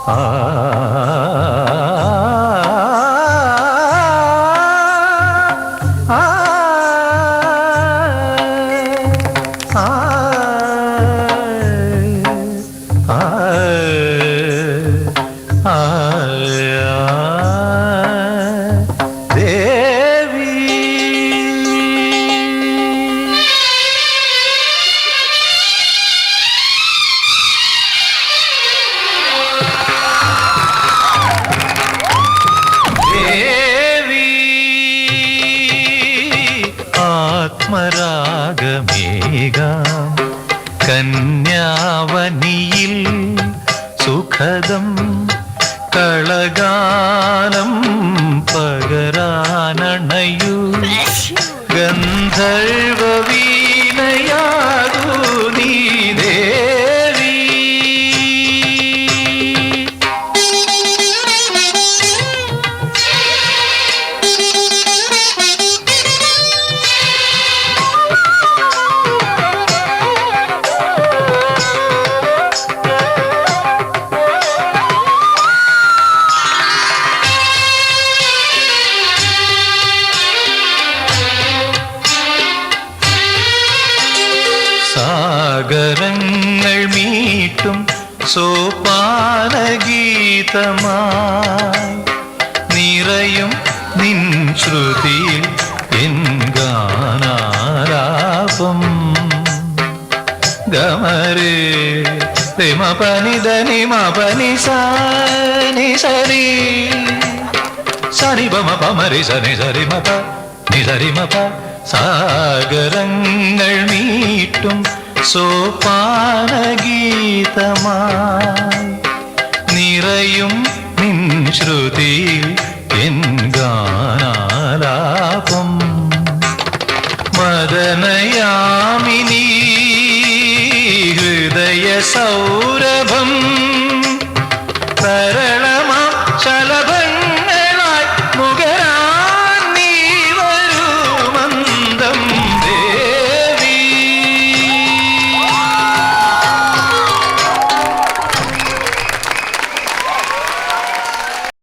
ആ ആത്മരാഗമേകാം കന്യാവനിയിൽ സുഖദം കളഗാനം പകരാനണയൂ ഗന്ധർവ വീണയാകൂ നീ ദേവി. സാഗരങ്ങൾ മീട്ടും സോപാനഗീതമായി നിറയും നിൻ ശ്രുതിയിൽ എൻ ഗാനാലാപം. ഗമരേ മപനി ധനി മപനി സനി സരി സരി ബമ പമരി സനി സരി മപ നിസരി മപ. സാഗരങ്ങൾ മീട്ടും സോപാനഗീതമായി നിറയും നിൻ ശ്രുതിയിൽ എൻ ഗാനാലാപം. മദനയാമിനി ഹൃദയ സൗ